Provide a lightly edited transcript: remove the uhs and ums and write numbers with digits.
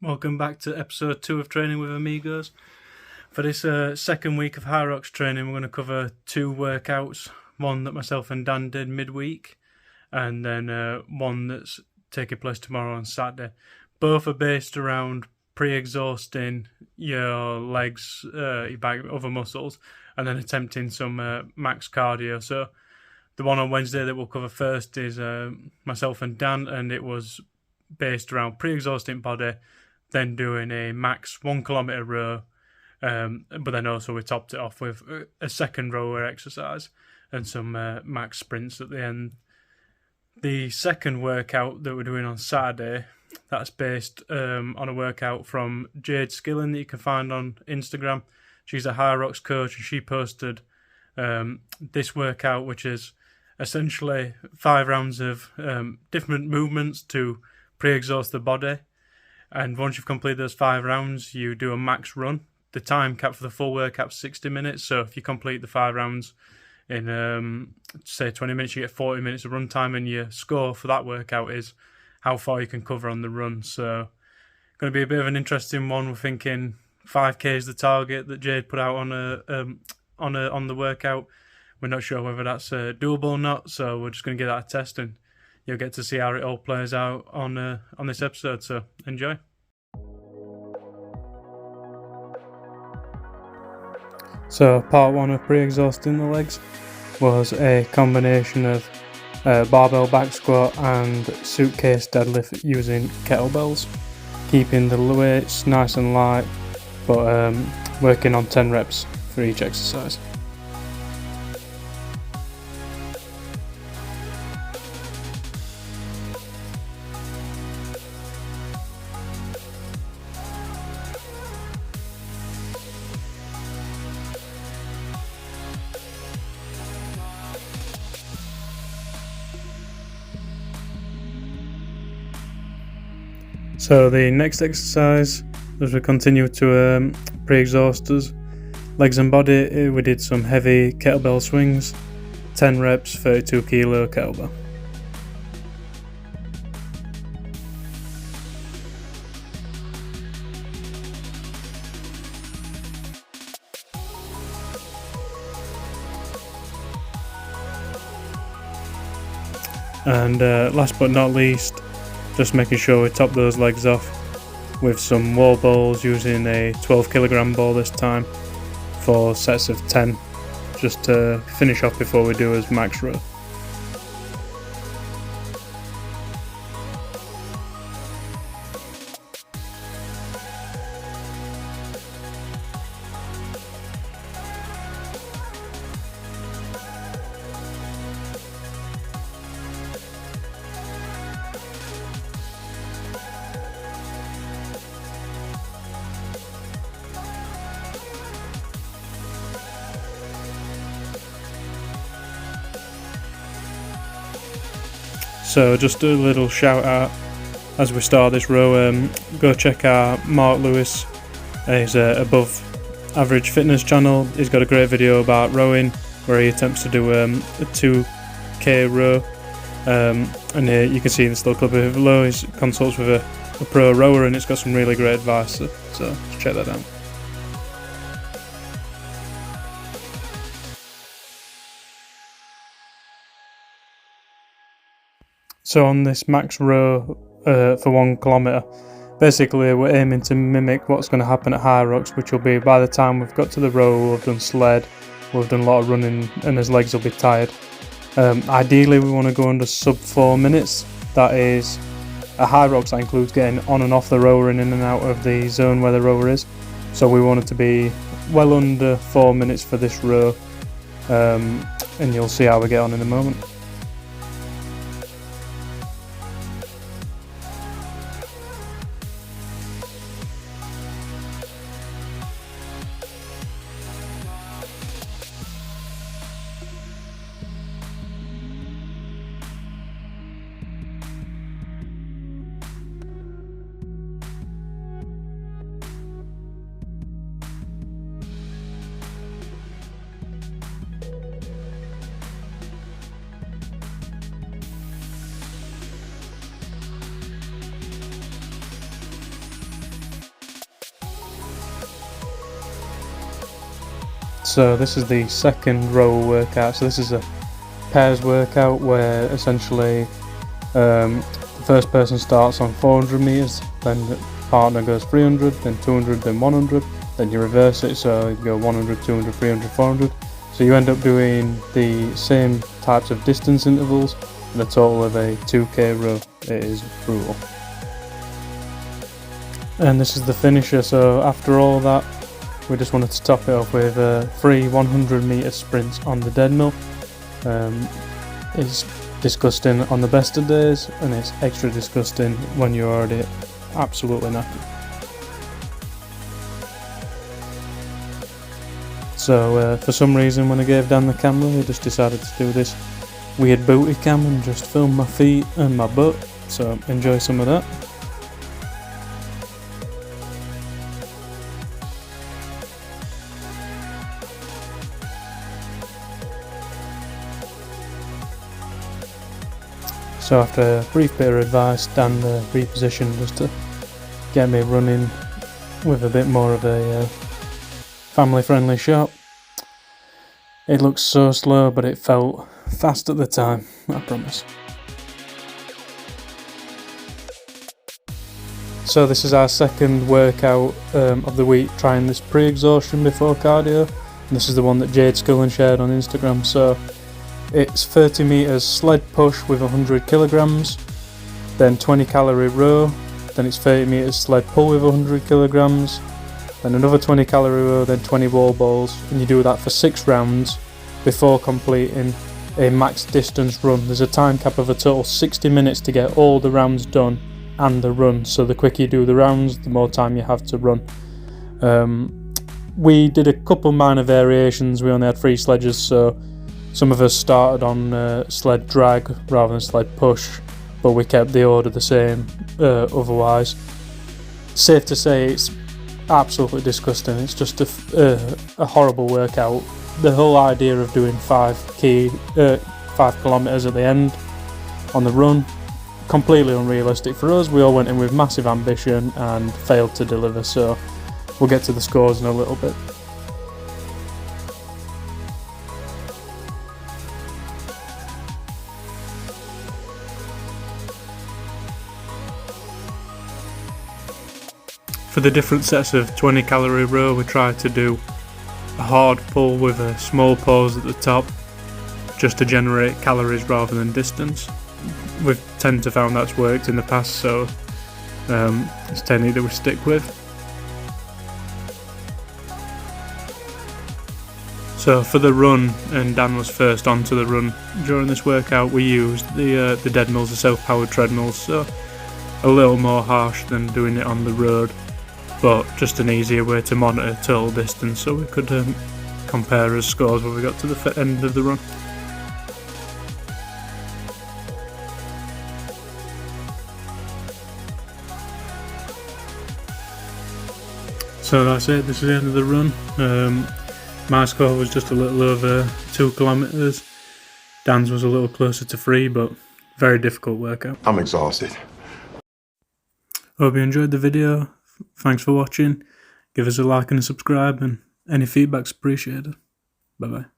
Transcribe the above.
Welcome back to episode 2 of Training with Amigos. For this second week of Hyrox training, we're going to cover 2 workouts. One that myself and Dan did midweek, and then one that's taking place tomorrow on Saturday. Both are based around pre-exhausting your legs, your back, other muscles, and then attempting some max cardio. So the one on Wednesday that we'll cover first is myself and Dan, and it was based around pre-exhausting body, then doing a max 1 kilometre row, but then also we topped it off with a second rower exercise and some max sprints at the end. The second workout that we're doing on Saturday, that's based on a workout from Jade Skillen that you can find on Instagram. She's a Hyrox coach, and she posted this workout, which is essentially 5 rounds of different movements to pre-exhaust the body. And once you've completed those 5 rounds, you do a max run. The time cap for the full workout is 60 minutes. So if you complete the 5 rounds in, say, 20 minutes, you get 40 minutes of run time, and your score for that workout is how far you can cover on the run. So going to be a bit of an interesting one. We're thinking 5K is the target that Jade put out on the workout. We're not sure whether that's doable or not, so we're just going to give that a test, and you'll get to see how it all plays out on this episode, so enjoy. So part 1 of pre-exhausting the legs was a combination of barbell back squat and suitcase deadlift using kettlebells, keeping the weights nice and light, but working on 10 reps for each exercise. So the next exercise, as we continue to pre-exhausters, legs and body, we did some heavy kettlebell swings, 10 reps, 32 kilo kettlebell. And last but not least, just making sure we top those legs off with some wall balls, using a 12 kilogram ball this time for sets of 10, just to finish off before we do as max row. So just a little shout out as we start this row, go check out Mark Lewis, his Above Average Fitness channel. He's got a great video about rowing where he attempts to do a 2k row, and you can see this little clip below. He consults with a pro rower, and it's got some really great advice, so check that out. So on this max row for 1 kilometre, basically we're aiming to mimic what's going to happen at Hyrox, which will be by the time we've got to the row, we'll have done sled, we'll have done a lot of running, and his legs will be tired. Ideally we want to go under sub 4 minutes. That is, at Hyrox that includes getting on and off the rower and in and out of the zone where the rower is. So we want it to be well under 4 minutes for this row, and you'll see how we get on in a moment. So this is the second row workout. So this is a pairs workout where essentially the first person starts on 400 meters, then the partner goes 300, then 200, then 100, then you reverse it, so you go 100, 200, 300, 400. So you end up doing the same types of distance intervals and a total of a 2k row. It is brutal. And this is the finisher. So after all that, we just wanted to top it off with 3 100 meter sprints on the deadmill. It's disgusting on the best of days, and it's extra disgusting when you're already absolutely knackered. So for some reason, when I gave Dan the camera, I just decided to do this weird booty cam and just film my feet and my butt. So enjoy some of that. So after a brief bit of advice, Dan repositioned just to get me running with a bit more of a family-friendly shot. It looked so slow, but it felt fast at the time, I promise. So this is our second workout of the week, trying this pre-exhaustion before cardio. And this is the one that Jade Scullen shared on Instagram. So it's 30 meters sled push with 100 kilograms, then 20 calorie row, then it's 30 meters sled pull with 100 kilograms, then another 20 calorie row, then 20 wall balls, and you do that for 6 rounds before completing a max distance run. There's a time cap of a total 60 minutes to get all the rounds done and the run, so the quicker you do the rounds, the more time you have to run. We did a couple minor variations. We only had 3 sledges, so some of us started on sled drag rather than sled push, but we kept the order the same otherwise. Safe to say it's absolutely disgusting. It's just a horrible workout. The whole idea of doing 5 kilometers at the end on the run, completely unrealistic for us. We all went in with massive ambition and failed to deliver, so we'll get to the scores in a little bit. For the different sets of 20 calorie row, we tried to do a hard pull with a small pause at the top, just to generate calories rather than distance. We've tended to found that's worked in the past, so it's a technique that we stick with. So for the run, and Dan was first onto the run during this workout, we used the deadmills, the self-powered treadmills, so a little more harsh than doing it on the road, but just an easier way to monitor total distance, so we could compare our scores when we got to the end of the run. So that's it, this is the end of the run. My score was just a little over 2 kilometers. Dan's was a little closer to 3, but very difficult workout. I'm exhausted. Hope you enjoyed the video. Thanks for watching. Give us a like and a subscribe, and any feedback's appreciated. Bye bye.